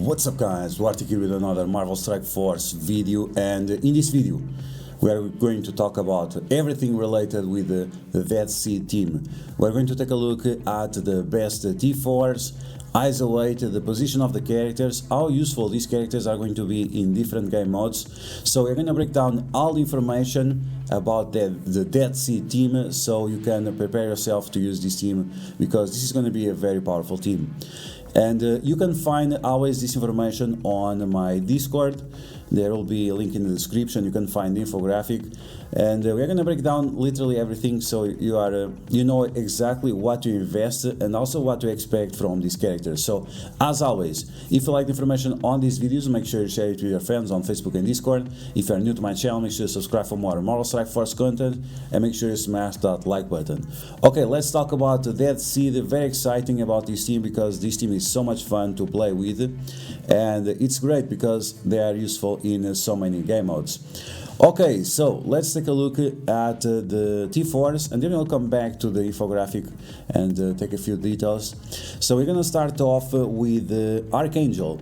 What's up guys, DuArktik here with another Marvel Strike Force video, and in this video we are going to talk about everything related with the Deathseed team. We're going to take a look at the best T4s, isolate the position of the characters, how useful these characters are going to be in different game modes. So we're going to break down all the information about the Deathseed team so you can prepare yourself to use this team, because this is going to be a very powerful team. And you can find always this information on my Discord. There will be a link in the description. You can find the infographic, and we're going to break down literally everything, so you know exactly what to invest and also what to expect from these characters. So as always, if you like the information on these videos, make sure you share it with your friends on Facebook and Discord. If you are new to my channel, make sure you subscribe for more Marvel Strike Force content, and make sure you smash that like button. Okay, let's talk about the Deathseed. Very exciting about this team, because this team is so much fun to play with, and it's great because they are useful in so many game modes. Okay, so let's take a look at the T4s, and then we'll come back to the infographic and take a few details. So we're gonna start off with Archangel.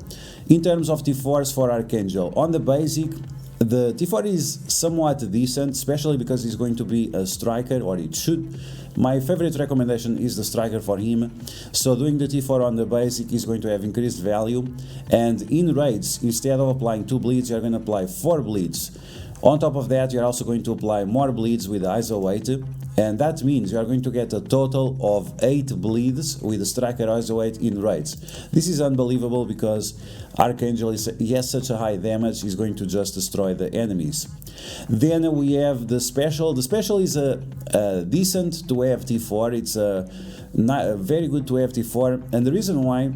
In terms of T4s for Archangel, on the basic, the T4 is somewhat decent, especially because he's going to be a striker, or it should. My favorite recommendation is the striker for him. So doing the T4 on the basic is going to have increased value, and in raids, instead of applying 2 bleeds, you're going to apply 4 bleeds. On top of that, you're also going to apply more bleeds with ISO 8, and that means you are going to get a total of 8 bleeds with the striker ISO 8 in raids. This is unbelievable, because Archangel he has such a high damage, he's going to just destroy the enemies. Then we have the special. The special is a decent to have T4, it's a very good to have T4, and the reason why,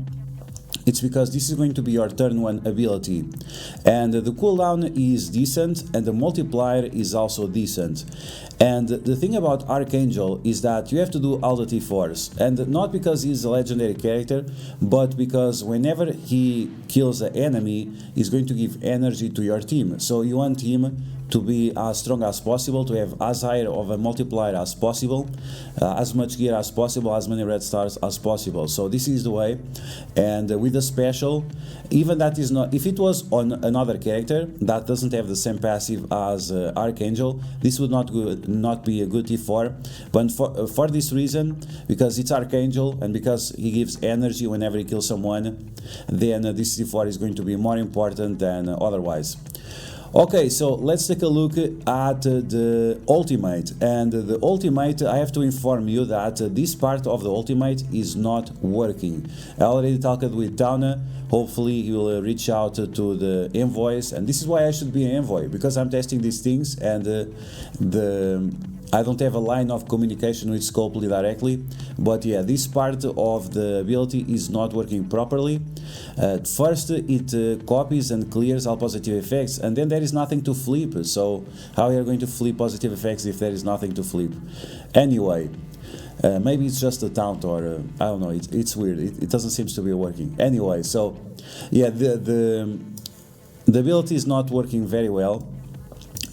it's because this is going to be your turn 1 ability, and the cooldown is decent, and the multiplier is also decent. And the thing about Archangel is that you have to do all the T4s, and not because he's a legendary character, but because whenever he kills an enemy, he's going to give energy to your team. So you want him to be as strong as possible, to have as high of a multiplier as possible, as much gear as possible, as many red stars as possible. So this is the way. And with the special, even that is not, if it was on another character that doesn't have the same passive as Archangel, this would not be a good T4. But for this reason, because it's Archangel and because he gives energy whenever he kills someone, then this T4 is going to be more important than otherwise. Okay, so let's take a look at the ultimate. And the ultimate, I have to inform you that this part of the ultimate is not working. I already talked with Downer. Hopefully you will reach out to the envoys, and this is why I should be an envoy, because I'm testing these things, and I don't have a line of communication with Scopely directly. But yeah, this part of the ability is not working properly. First it copies and clears all positive effects, and then there is nothing to flip. So how are you going to flip positive effects if there is nothing to flip? Anyway, maybe it's just a taunt, or I don't know, it's weird, it doesn't seem to be working. Anyway, so yeah, the ability is not working very well,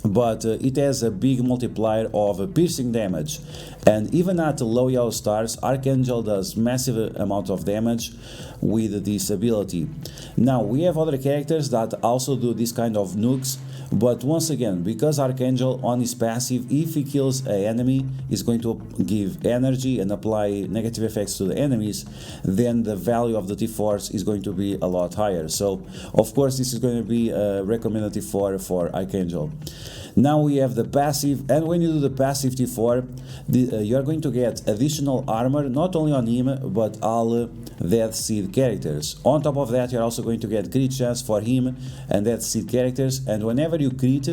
but it has a big multiplier of piercing damage, and even at low yellow stars, Archangel does massive amount of damage with this ability. Now we have other characters that also do this kind of nukes, but once again, because Archangel on his passive, if he kills an enemy, is going to give energy and apply negative effects to the enemies, then the value of the T4s is going to be a lot higher. So of course this is going to be a recommended T4 for Archangel. Now we have the passive, and when you do the passive T4, you are going to get additional armor, not only on him, but all Deathseed characters. On top of that, you're also going to get crit chance for him and Deathseed characters, and whenever you crit,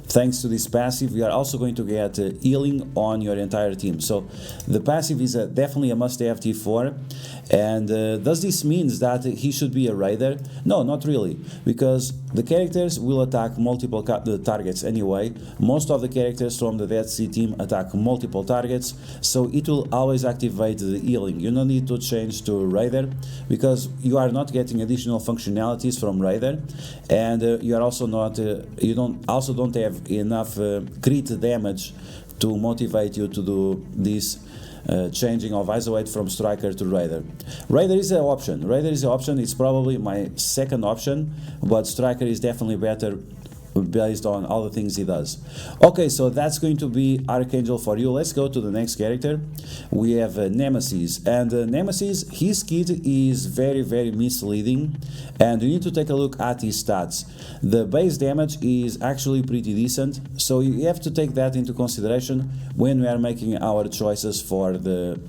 thanks to this passive, you are also going to get healing on your entire team. So the passive is definitely a must-have T4. And does this mean that he should be a raider? No, not really, because the characters will attack multiple targets anyway. Most of the characters from the Deathseed team attack multiple targets, so it will always activate the healing. You don't need to change to raider, because you are not getting additional functionalities from raider, and you are also not don't have enough crit damage to motivate you to do this changing of isolate from striker to raider. Raider is an option. Raider is an option. It's probably my second option, but striker is definitely better based on all the things he does. Okay, so that's going to be Archangel for you. Let's go to the next character. We have Nemesis, and Nemesis, his kit is very misleading, and you need to take a look at his stats. The base damage is actually pretty decent, so you have to take that into consideration when we are making our choices for the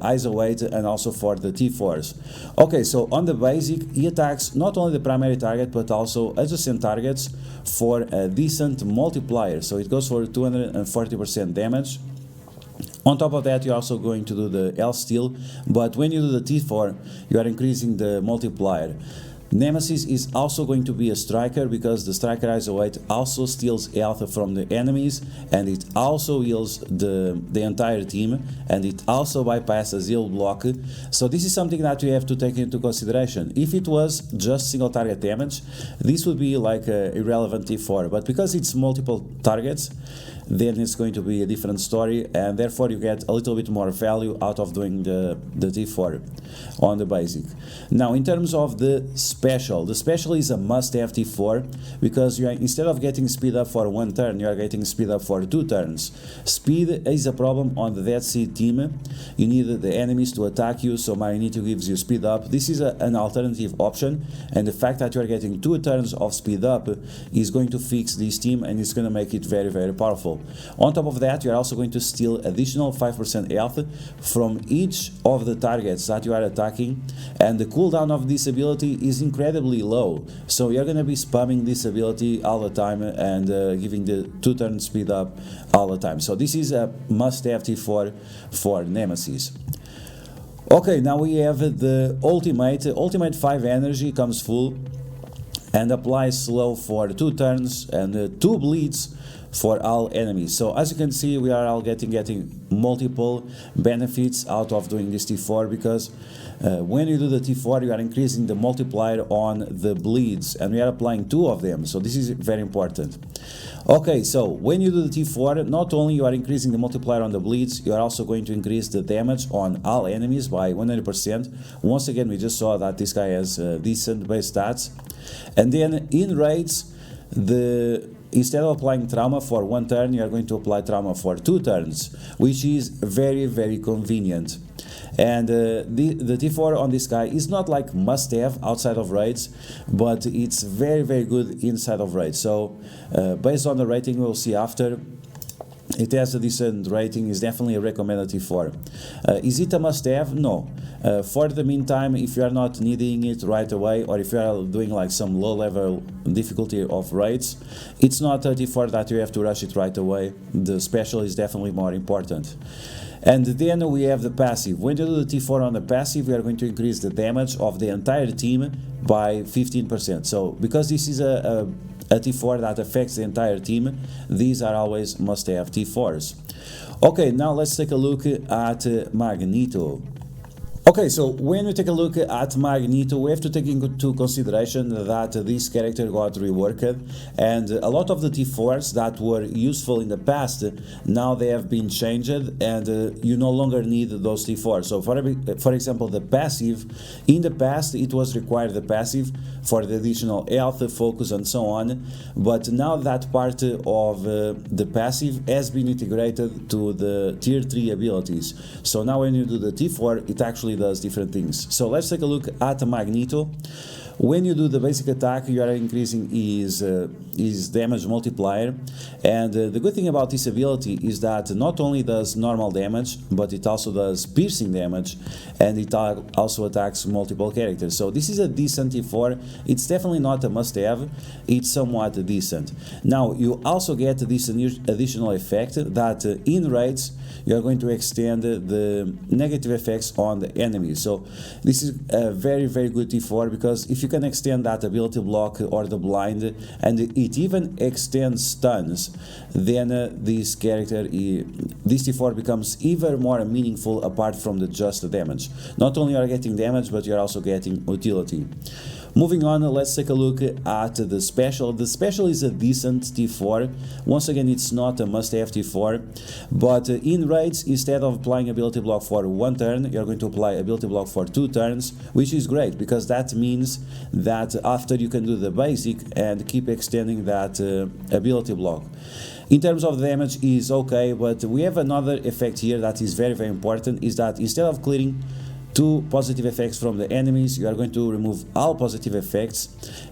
isolate and also for the T4s. Okay, so on the basic, he attacks not only the primary target but also adjacent targets for a decent multiplier, so it goes for 240% damage. On top of that, you're also going to do the L steal, but when you do the T4, you are increasing the multiplier. Nemesis is also going to be a striker because the striker isolate also steals health from the enemies, and it also heals the entire team, and it also bypasses heal block. So this is something that we have to take into consideration. If it was just single target damage, this would be like a irrelevant T4, but because it's multiple targets, then it's going to be a different story, and therefore you get a little bit more value out of doing the T4 on the basic. Now, in terms of the special is a must-have T4 because you are, instead of getting speed up for one turn, you are getting speed up for 2 turns. Speed is a problem on the Deathseed team. You need the enemies to attack you, so Magneto gives you speed up. This is an alternative option, and the fact that you are getting 2 turns of speed up is going to fix this team, and it's going to make it very powerful. On top of that, you are also going to steal additional 5% health from each of the targets that you are attacking, and the cooldown of this ability is incredibly low, so you're going to be spamming this ability all the time and giving the 2-turn speed up all the time. So this is a must-have T4 for Nemesis. Okay, now we have the ultimate 5 energy, comes full and applies slow for 2 turns and 2 bleeds for all enemies. So as you can see, we are all getting multiple benefits out of doing this T4 because when you do the T4, you are increasing the multiplier on the bleeds, and we are applying 2 of them, so this is very important. Okay, so when you do the T4, not only you are increasing the multiplier on the bleeds, you are also going to increase the damage on all enemies by 100%. Once again, we just saw that this guy has decent base stats. And then in raids, instead of applying trauma for 1 turn, you are going to apply trauma for 2 turns, which is very convenient. And the T4 on this guy is not like must-have outside of raids, but it's very good inside of raids. So based on the rating we'll see after, it has a decent rating, is definitely a recommended T4. Is it a must-have? No. For the meantime, if you are not needing it right away, or if you are doing like some low-level difficulty of raids, it's not a T4 that you have to rush it right away. The special is definitely more important. And then we have the passive. When you do the T4 on the passive, we are going to increase the damage of the entire team by 15%. So because this is a T4 that affects the entire team, these are always must-have T4s. Okay, now let's take a look at Magneto. Okay, so when we take a look at Magneto, we have to take into consideration that this character got reworked, and a lot of the T4s that were useful in the past, now they have been changed, and you no longer need those T4s. So for example, the passive, in the past it was required the passive for the additional health, focus and so on, but now that part of the passive has been integrated to the tier 3 abilities. So now when you do the T4, it actually does different things. So let's take a look at Magneto. When you do the basic attack, you are increasing his damage multiplier, and the good thing about this ability is that not only does normal damage, but it also does piercing damage, and it also attacks multiple characters. So this is a decent T4. It's definitely not a must-have, it's somewhat decent. Now you also get this additional effect that in raids you are going to extend the negative effects on the enemies. So this is a very good T4, because if you can extend that ability block or the blind, and it even extends stuns, then this character, this T4 becomes even more meaningful apart from just the damage. Not only are you getting damage, but you're also getting utility. Moving on, let's take a look at the special. The special is a decent T4. Once again, it's not a must-have T4, but in raids, instead of applying ability block for 1 turn, you're going to apply ability block for 2 turns, which is great, because that means that after you can do the basic and keep extending that ability block. In terms of damage is okay, but we have another effect here that is very, very important, is that instead of clearing 2 positive effects from the enemies, you are going to remove all positive effects,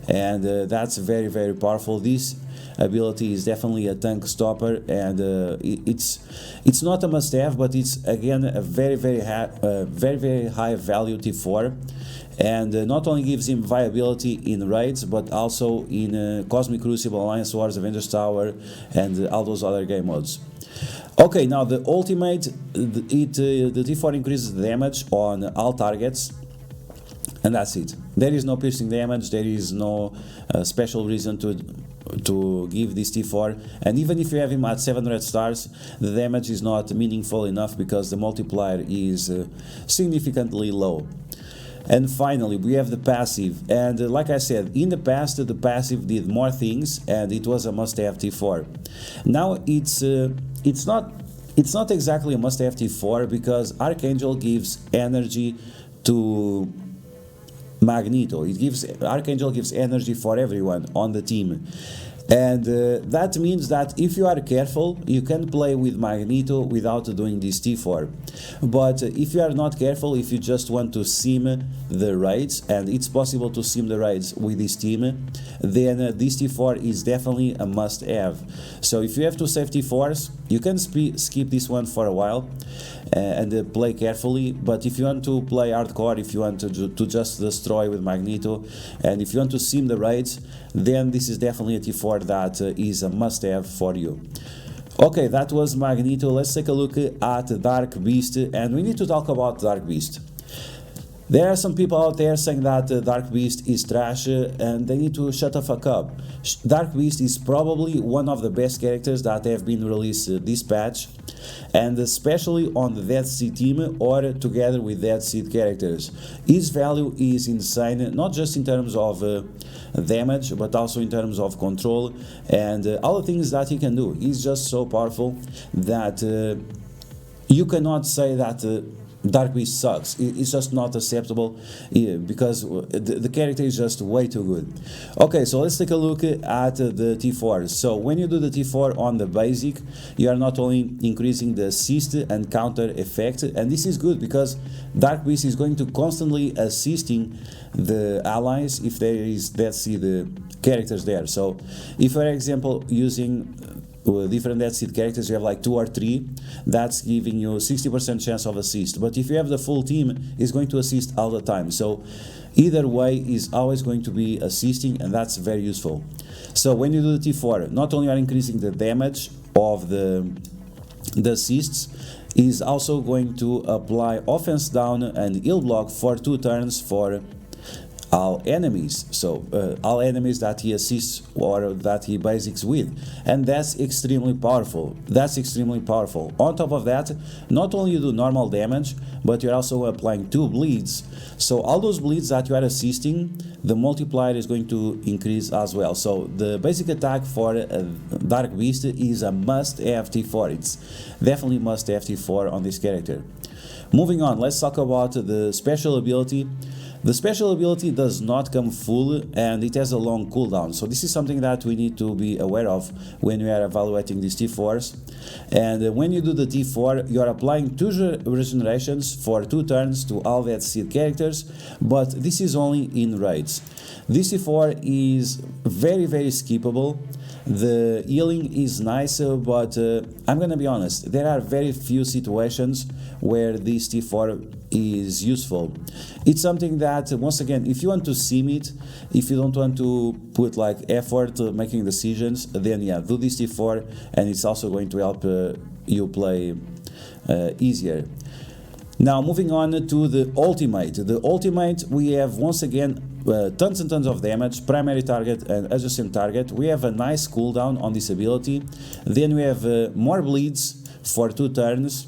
and that's very, very powerful. This ability is definitely a tank stopper, and it's not a must-have, but it's again a very, very high value T4, and not only gives him viability in raids, but also in Cosmic Crucible, Alliance Wars, Avengers Tower, and all those other game modes. Okay, now the ultimate, the T4 increases the damage on all targets, and that's it. There is no piercing damage, there is no special reason to give this T4, and even if you have him at 700 stars, the damage is not meaningful enough because the multiplier is significantly low. And finally, we have the passive, and like I said, in the past the passive did more things, and it was a must-have T4. Now it's not exactly a must-have T4, because Archangel gives energy to Magneto. Archangel gives energy for everyone on the team. And that means that if you are careful, you can play with Magneto without doing this T4. But if you are not careful, if you just want to sim the raids, and it's possible to sim the raids with this team, then this T4 is definitely a must-have. So if you have to save T4s, you can skip this one for a while and play carefully. But if you want to play hardcore, if you want to just destroy with Magneto, and if you want to sim the raids, then this is definitely a T4 that is a must-have for you. Okay, that was Magneto. Let's take a look at Dark Beast, and we need to talk about Dark Beast. There are some people out there saying that Dark Beast is trash, and they need to shut the fuck up. Dark Beast is probably one of the best characters that have been released this patch, and especially on the Deathseed team or together with Deathseed characters. His value is insane, not just in terms of damage, but also in terms of control and all the things that he can do. He's just so powerful that you cannot say that Dark Beast sucks. It's just not acceptable because the character is just way too good. Okay, so let's take a look at the T4s. So when you do the T4 on the basic, you are not only increasing the assist and counter effect, and this is good because Dark Beast is going to constantly assisting the allies if there is Deathseed characters there. So if, for example, using different Deathseed characters, you have like 2 or 3, that's giving you 60% chance of assist. But if you have the full team, it's going to assist all the time. So either way is always going to be assisting, and that's very useful. So when you do the T4, not only are increasing the damage of the assists, is also going to apply offense down and heal block for 2 turns for all enemies. So all enemies that he assists or that he basics with, and that's extremely powerful. On top of that, not only you do normal damage, but you're also applying 2 bleeds. So all those bleeds that you are assisting, the multiplier is going to increase as well. So the basic attack for Dark Beast is a must-have T4. It's definitely must-have T4 on this character. Moving on, let's talk about the special ability. The special ability does not come full, and it has a long cooldown, so this is something that we need to be aware of when we are evaluating these T4s. And when you do the T4, you are applying 2 regenerations for 2 turns to all Deathseed characters, but this is only in raids. This T4 is very, very skippable. The healing is nice, but I'm gonna be honest, there are very few situations where this T4 is useful. It's something that, once again, if you want to sim it, if you don't want to put like effort making decisions, then yeah, do this T4, and it's also going to help you play easier. Now moving on to the ultimate. The ultimate, we have once again tons and tons of damage, primary target and adjacent target. We have a nice cooldown on this ability. Then we have more bleeds for 2 turns.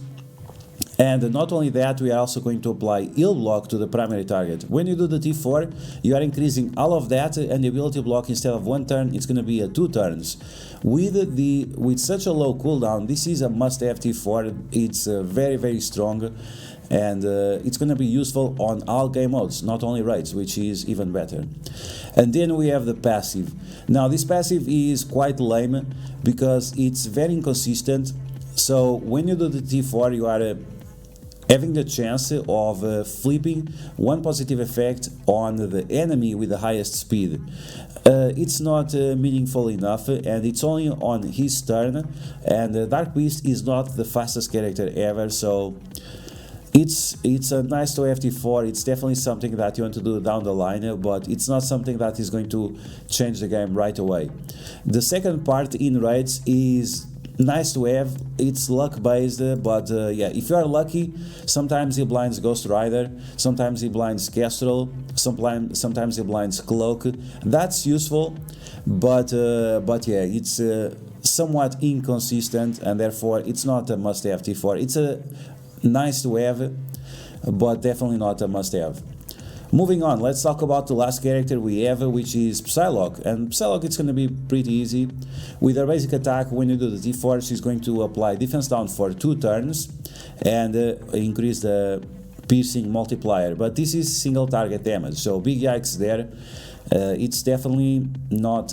And not only that, we are also going to apply heal block to the primary target. When you do the T4, you are increasing all of that, and the ability block, instead of 1 turn, it's going to be 2 turns. With such a low cooldown, this is a must-have T4. It's very, very strong, and it's going to be useful on all game modes, not only raids, which is even better. And then we have the passive. Now this passive is quite lame because it's very inconsistent. So when you do the T4, you are having the chance of flipping one positive effect on the enemy with the highest speed. It's not meaningful enough, and it's only on his turn, and Dark Beast is not the fastest character ever, so it's a nice to have T4. It's definitely something that you want to do down the line, but it's not something that is going to change the game right away. The second part in raids is nice to have. It's luck based, but yeah, if you are lucky, sometimes he blinds Ghost Rider, sometimes he blinds Kestrel, sometimes he blinds Cloak. That's useful, but yeah, it's somewhat inconsistent, and therefore it's not a must-have T4. It's a nice to have, but definitely not a must-have. Moving on, let's talk about the last character we have, which is Psylocke. And Psylocke, it's going to be pretty easy. With her basic attack, when you do the T4, she's going to apply defense down for 2 turns and increase the piercing multiplier. But this is single target damage, so big yikes there. It's definitely not...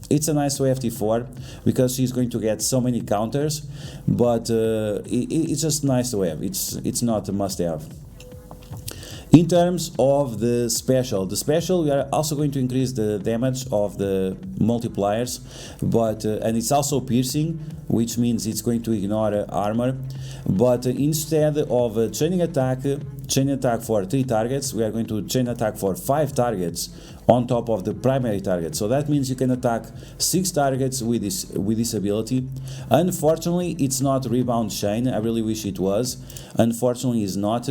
it's a nice to have T4 because she's going to get so many counters, but it's just nice to have. It's not a must-have. In terms of the special, we are also going to increase the damage of the multipliers, but and it's also piercing, which means it's going to ignore armor. But instead of chain attack for 3 targets, we are going to chain attack for 5 targets on top of the primary target. So that means you can attack 6 targets with this ability. Unfortunately, it's not rebound chain. I really wish it was. Unfortunately, it's not.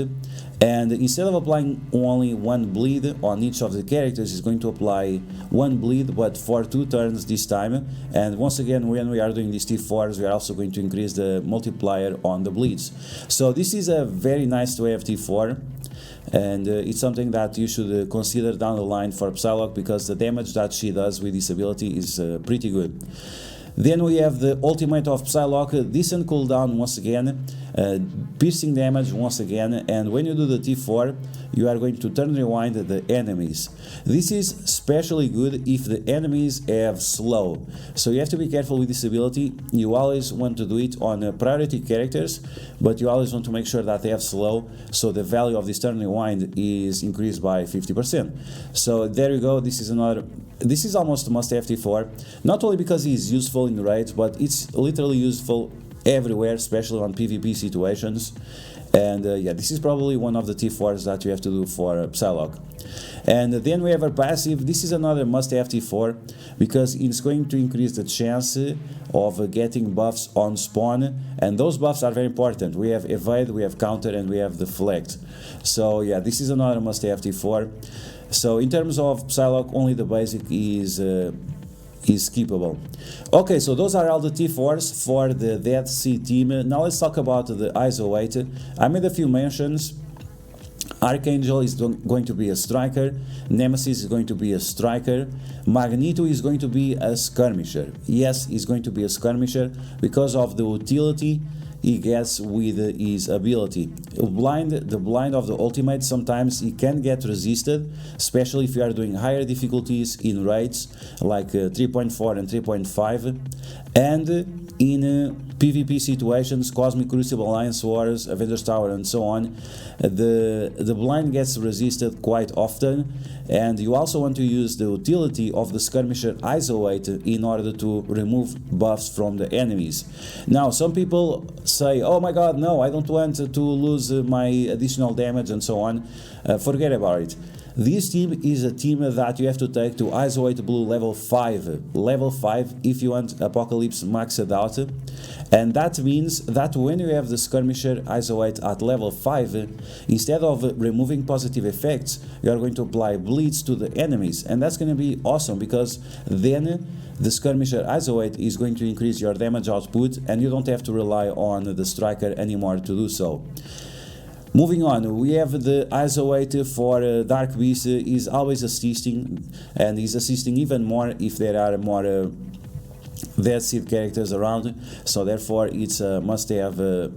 And instead of applying only 1 bleed on each of the characters, it's going to apply 1 bleed, but for 2 turns this time. And once again, when we are doing these T4s, we are also going to increase the multiplier on the bleeds. So this is a very nice to have T4, and it's something that you should consider down the line for Psylocke, because the damage that she does with this ability is pretty good. Then we have the ultimate of Psylocke, decent cooldown once again, piercing damage once again, and when you do the T4, you are going to turn rewind the enemies. This is especially good if the enemies have slow, so you have to be careful with this ability. You always want to do it on priority characters, but you always want to make sure that they have slow, so the value of this turn rewind is increased by 50%. So there you go, this is almost a must-have T4, not only because he is useful in raids, but it's literally useful everywhere, especially on PvP situations. And yeah, this is probably one of the T4s that you have to do for Psylocke. And then we have our passive. This is another must-have T4 because it's going to increase the chance of getting buffs on spawn, and those buffs are very important. We have evade, we have counter, and we have deflect. So yeah, this is another must-have T4. So in terms of Psylocke, only the basic is skippable. Okay, so those are all the T4s for the Deathseed team. Now let's talk about the ISO 8. I made a few mentions. Archangel is going to be a striker, Nemesis is going to be a striker, Magneto is going to be a skirmisher. Yes, he's going to be a skirmisher because of the utility he gets with his ability. The blind of the ultimate, sometimes he can get resisted, especially if you are doing higher difficulties in raids like 3.4 and 3.5, and in PvP situations, Cosmic Crucible, Alliance Wars, Avengers Tower, and so on, the blind gets resisted quite often, and you also want to use the utility of the Skirmisher ISO 8 in order to remove buffs from the enemies. Now, some people say, oh my god, no, I don't want to lose my additional damage and so on. Forget about it. This team is a team that you have to take to ISO 8 Blue level 5. Level 5 if you want Apocalypse maxed out. And that means that when you have the Skirmisher ISO 8 at level 5, instead of removing positive effects, you are going to apply bleeds to the enemies. And that's going to be awesome, because then the Skirmisher ISO 8 is going to increase your damage output, and you don't have to rely on the striker anymore to do so. Moving on, we have the ISO 8 for Dark Beast is always assisting, and is assisting even more if there are more Deathseed characters around, so therefore it's a must-have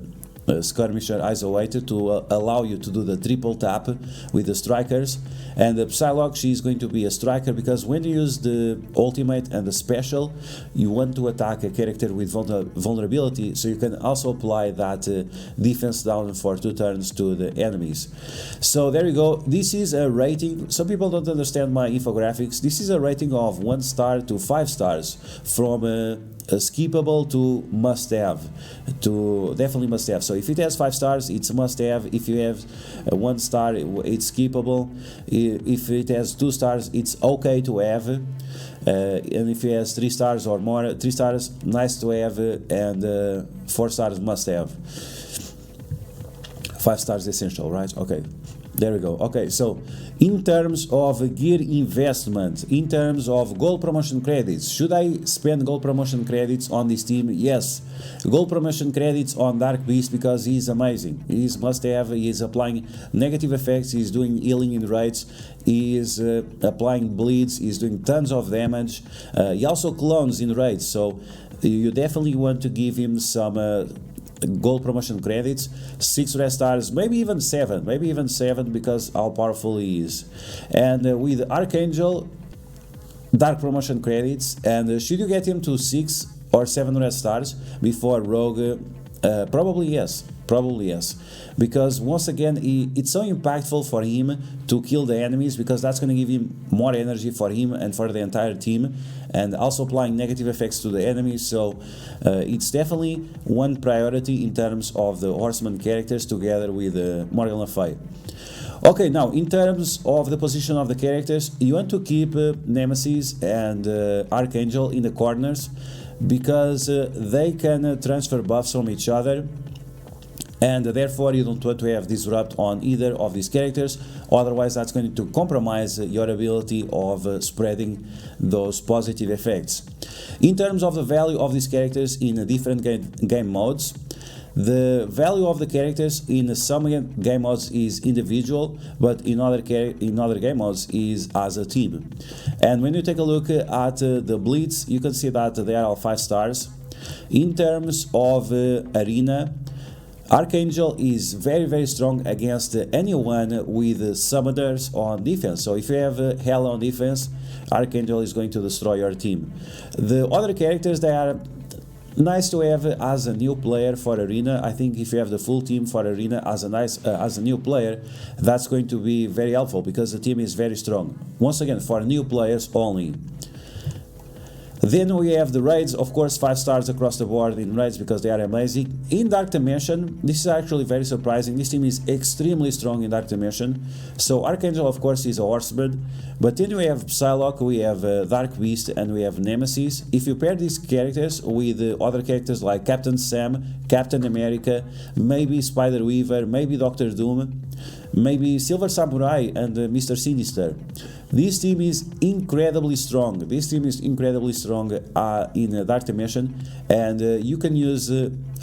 skirmisher isolated to allow you to do the triple tap with the strikers. And the Psylocke, she's going to be a striker because when you use the ultimate and the special, you want to attack a character with vulnerability, so you can also apply that defense down for 2 turns to the enemies. So there you go. This is a rating. Some people don't understand my infographics. This is a rating of 1 star to 5 stars, from skippable to must have, to definitely must have. So if it has 5 stars, it's a must have. If you have 1 star, it's skippable. If it has 2 stars, it's okay to have. And if it has 3 stars or more, 3 stars, nice to have, and 4 stars must have. 5 stars essential, right? Okay. There we go. Okay, so in terms of gear investment, in terms of gold promotion credits, should I spend gold promotion credits on this team? Yes. Gold promotion credits on Dark Beast because he's amazing. He's must have. He's applying negative effects. He's doing healing in raids. He's applying bleeds. He's doing tons of damage. He also clones in raids, so you definitely want to give him some gold promotion credits. 6 red stars, maybe even 7 because how powerful he is. And with Archangel, dark promotion credits, and should you get him to 6 or 7 red stars before Rogue? Probably yes, because once again it's so impactful for him to kill the enemies, because that's going to give him more energy for him and for the entire team, and also applying negative effects to the enemies. So it's definitely one priority in terms of the horseman characters together with Morgan Le Fay. Okay, now in terms of the position of the characters, you want to keep Nemesis and Archangel in the corners, because they can transfer buffs from each other, and therefore you don't want to have disrupt on either of these characters, otherwise that's going to compromise your ability of spreading those positive effects. In terms of the value of these characters in different game modes, the value of the characters in some game modes is individual, but in other game modes is as a team. And when you take a look at the bleeds, you can see that they are all 5 stars. In terms of arena, Archangel is very strong against anyone with summoners on defense. So if you have Hell on defense, Archangel is going to destroy your team. The other characters, they are nice to have as a new player for arena. I think if you have the full team for arena as a new player, that's going to be very helpful, because the team is very strong. Once again, for new players only. Then we have the raids, of course, 5 stars across the board in raids because they are amazing. In Dark Dimension, this is actually very surprising. This team is extremely strong in Dark Dimension. So Archangel, of course, is a horseman, but then we have Psylocke, we have Dark Beast, and we have Nemesis. If you pair these characters with other characters like Captain Sam, Captain America, maybe Spider Weaver, maybe Doctor Doom, maybe Silver Samurai and Mr. Sinister, this team is incredibly strong. This team is incredibly strong in Dark Dimension, and you can use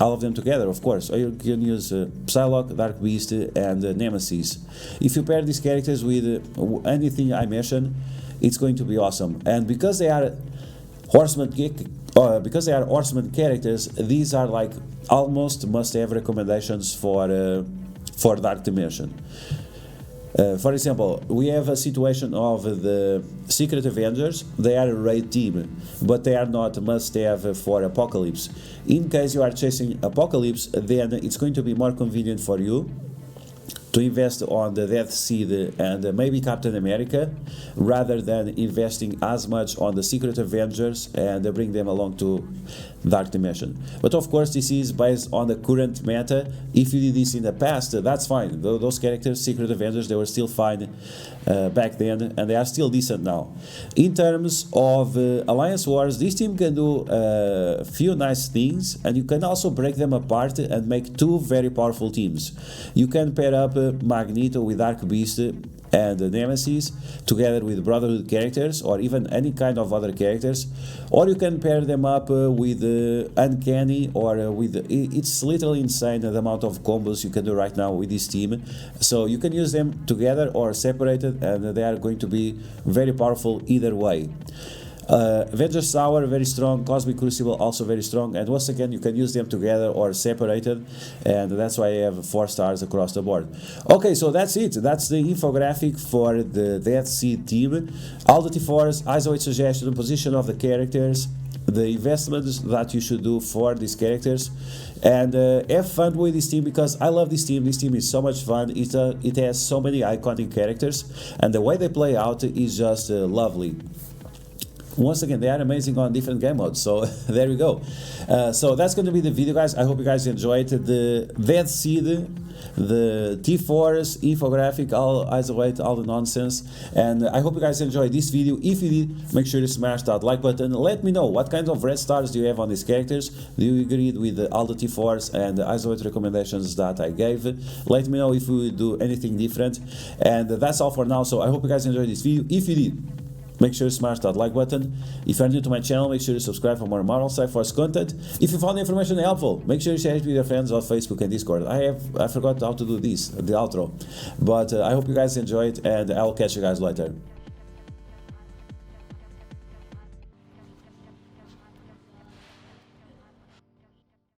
all of them together, of course. Or you can use Psylocke, Dark Beast, and Nemesis. If you pair these characters with anything I mentioned, it's going to be awesome. And because they are horseman characters, these are like almost must-have recommendations for Dark Dimension. For example, we have a situation of the Secret Avengers. They are a raid team, but they are not must-have for Apocalypse. In case you are chasing Apocalypse, then it's going to be more convenient for you to invest on the Deathseed and maybe Captain America, rather than investing as much on the Secret Avengers and bring them along to Dark Dimension. But of course, this is based on the current meta. If you did this in the past, that's fine. Those characters, Secret Avengers, they were still fine back then, and they are still decent now. In terms of Alliance Wars, this team can do a few nice things, and you can also break them apart and make 2 very powerful teams. You can pair up Magneto with Dark Beast and Nemesis together with Brotherhood characters, or even any kind of other characters, or you can pair them up with Uncanny, or with it's literally insane the amount of combos you can do right now with this team. So you can use them together or separated, and they are going to be very powerful either way. Avengers Tower, very strong. Cosmic Crucible, also very strong. And once again, you can use them together or separated, and that's why I have 4 stars across the board. Okay, so that's it. That's the infographic for the Deathseed team. All the T4s, eyes await suggestion, position of the characters, the investments that you should do for these characters, and have fun with this team, because I love this team. This team is so much fun. It has so many iconic characters, and the way they play out is just lovely. Once again, they are amazing on different game modes, so there we go. So that's going to be the video, guys. I hope you guys enjoyed the Deathseed, the T4s, infographic, all eyes await, all the nonsense, and I hope you guys enjoyed this video. If you did, make sure you smash that like button. Let me know what kind of red stars do you have on these characters. Do you agree with all the T4s and the eyes await recommendations that I gave? Let me know if we do anything different, and that's all for now. So I hope you guys enjoyed this video. If you did, make sure you smash that like button. If you're new to my channel, make sure you subscribe for more Marvel Psy-Force content. If you found the information helpful, make sure you share it with your friends on Facebook and Discord. I forgot how to do this, the outro. But I hope you guys enjoyed, and I'll catch you guys later.